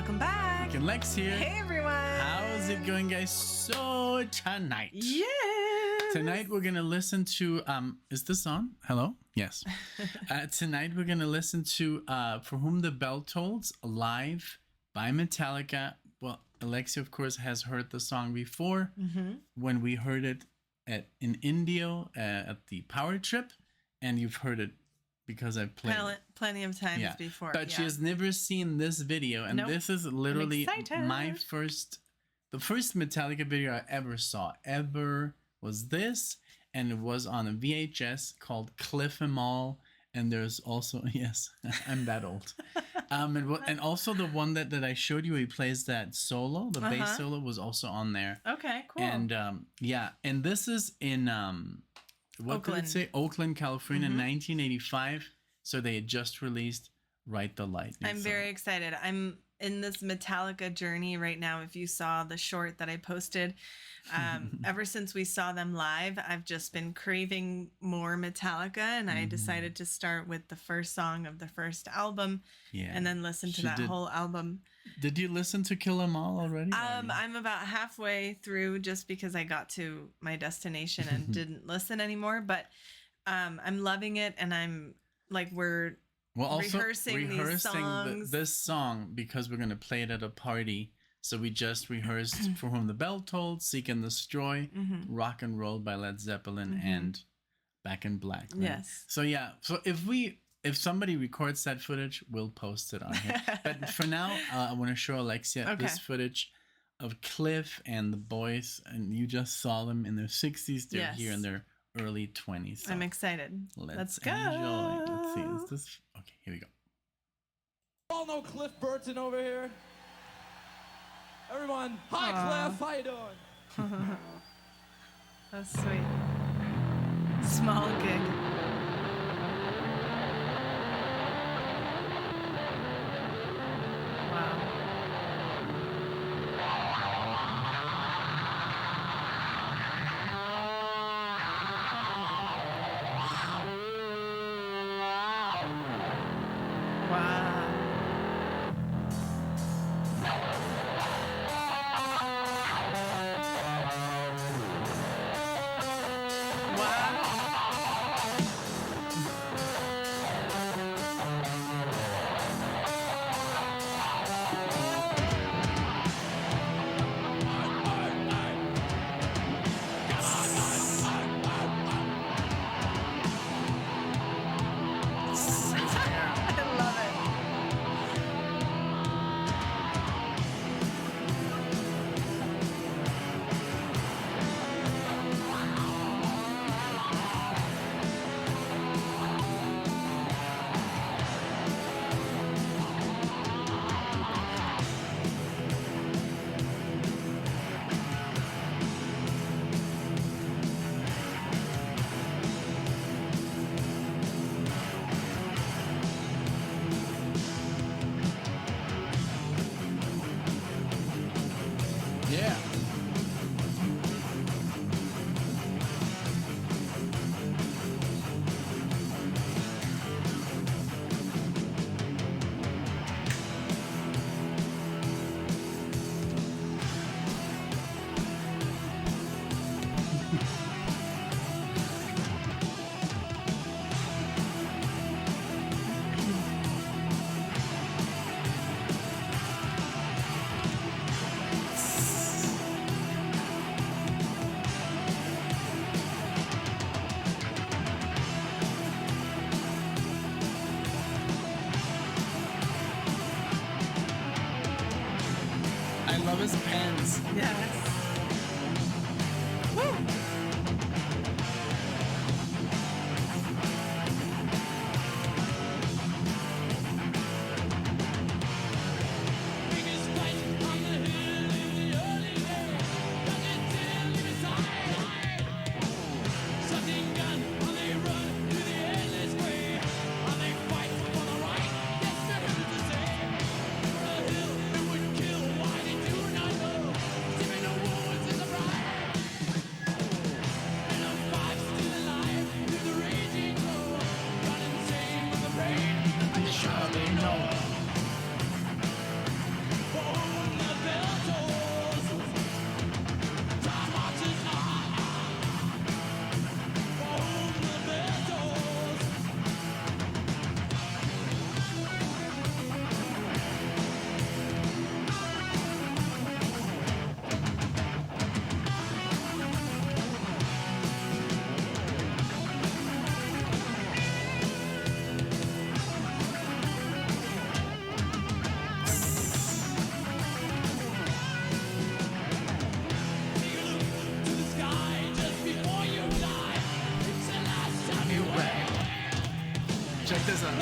Welcome back. NicknLex here. Hey everyone. How's it going, guys? So tonight. Yes. Tonight we're gonna listen to is this on? Hello? Yes. Tonight we're gonna listen to For Whom the Bell Tolls live by Metallica. Well, Alexia of course has heard the song before when we heard it in Indio at the Power Trip, and you've heard it because I've played plenty of times before. But she has never seen this video, and this is literally the first Metallica video I ever saw was this, and it was on a VHS called Cliff 'Em All, and there's also I'm that old, and also the one that I showed you, he plays that solo, the bass solo was also on there. Okay, cool. And and this is in Oakland, California, 1985. So they had just released Ride the Lightning. I'm very excited. I'm in this Metallica journey right now. If you saw the short that I posted, ever since we saw them live, I've just been craving more Metallica, and I decided to start with the first song of the first album, and then listen to that whole album. Did you listen to Kill 'Em All already? I'm about halfway through, just because I got to my destination and didn't listen anymore. But I'm loving it, and I'm like, we're rehearsing these songs. This song because we're gonna play it at a party. So we just rehearsed For Whom the Bell Tolls, Seek and Destroy, Rock and Roll by Led Zeppelin, and Back in Black. Right? Yes. So so if somebody records that footage, we'll post it on here. But for now, I want to show Alexia this footage of Cliff and the boys, and you just saw them in their 60s. They're here in their early 20s. So I'm excited. Let's go. Enjoy. Let's see. Is this okay? Here we go. All know Cliff Burton over here. Everyone, hi Cliff, how you doing? That's sweet. Small gig. Wow. Yeah. I love his pens. Yes. Woo! Check this out.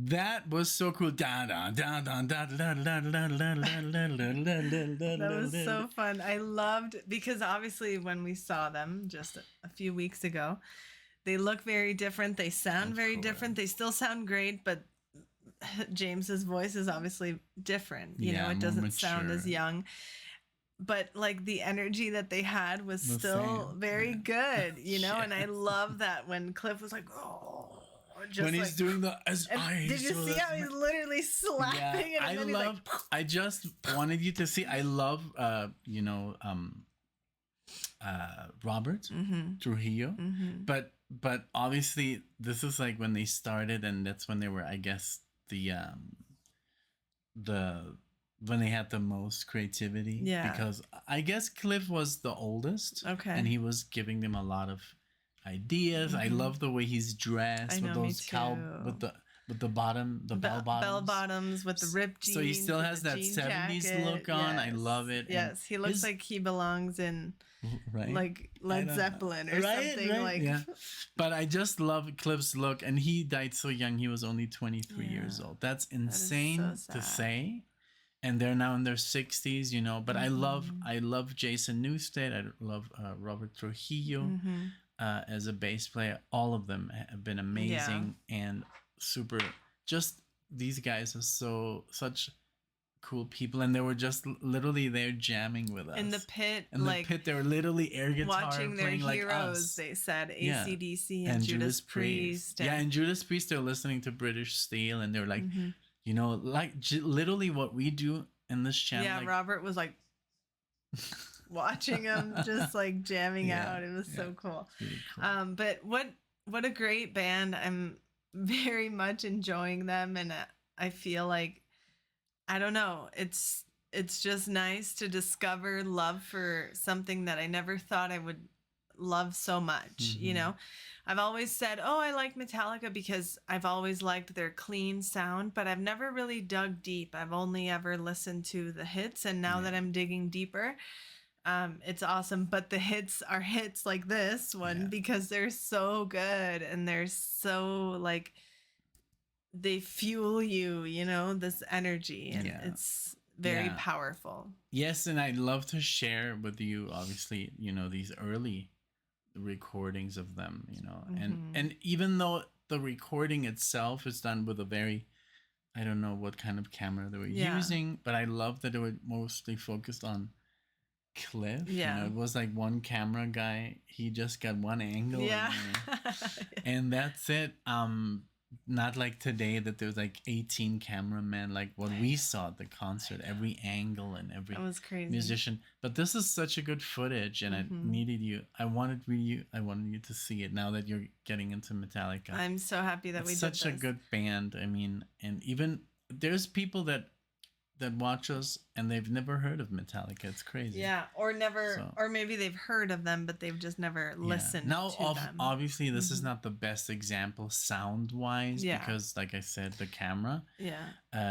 That was so cool. That was so fun. I loved, because obviously when we saw them just a few weeks ago, they look very different. They sound very different. They still sound great, but James's voice is obviously different. You know, it doesn't sound as young. But like the energy that they had was still very good, you know? And I love that when Cliff was like, oh. Just when he's doing the did you see how he's literally slapping it? And I just wanted you to see. I love Robert Trujillo, but obviously this is like when they started, and that's when they were, I guess, when they had the most creativity. Yeah, because I guess Cliff was the oldest. Okay, and he was giving them a lot of ideas. I love the way he's dressed with those with the bell bottoms with the ripped jeans. So he still has that 70s jacket. Look on. Yes. I love it. Yes, he looks like he belongs in like Led Zeppelin or something. Right? Like, yeah. But I just love Cliff's look, and he died so young. He was only 23 years old. That's insane to say. And they're now in their 60s, you know. But I love Jason Newsted. I love Robert Trujillo. As a bass player. All of them have been amazing and super. Just these guys are such cool people, and they were just literally there jamming with us in the pit. In the pit, they were literally air guitar watching their playing heroes. Like us. They said AC/DC and Judas Priest. And Judas Priest. They're listening to British Steel, and they're like, you know, like literally what we do in this channel. Yeah, like, Robert was like. Watching them just like jamming out, it was so cool. Really cool. But what a great band. I'm very much enjoying them, and I feel like, I don't know, it's just nice to discover love for something that I never thought I would love so much. You know, I've always said, oh, I like Metallica because I've always liked their clean sound, but I've never really dug deep. I've only ever listened to the hits, and now that I'm digging deeper, it's awesome. But the hits are hits like this one because they're so good, and they're so like, they fuel you, you know, this energy, and it's very powerful. Yes, and I'd love to share with you, obviously, you know, these early recordings of them, you know, and even though the recording itself is done with a very, I don't know what kind of camera they were using, but I love that it was mostly focused on Cliff. You know, it was like one camera guy. He just got one angle. And that's it. Not like today that there's like 18 cameramen, like what we saw at the concert, every angle and every musician. But this is such a good footage, and I wanted you to see it now that you're getting into Metallica. I'm so happy that we did this. Such a good band. I mean, and even there's people that watch us and they've never heard of Metallica. It's crazy. Yeah, or or maybe they've heard of them, but they've just never listened to them. Obviously, this is not the best example sound-wise because, like I said, the camera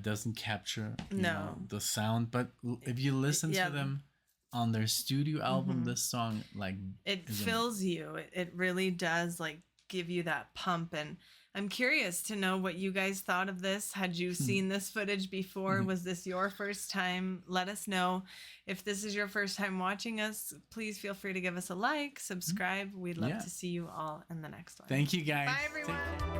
doesn't capture you know, the sound. But if you listen to them on their studio album, this song, like, it fills you. It really does, like, give you that pump. And I'm curious to know what you guys thought of this. Had you seen this footage before? Was this your first time? Let us know. If this is your first time watching us, please feel free to give us a like, subscribe. We'd love to see you all in the next one. Thank you, guys. Bye, everyone.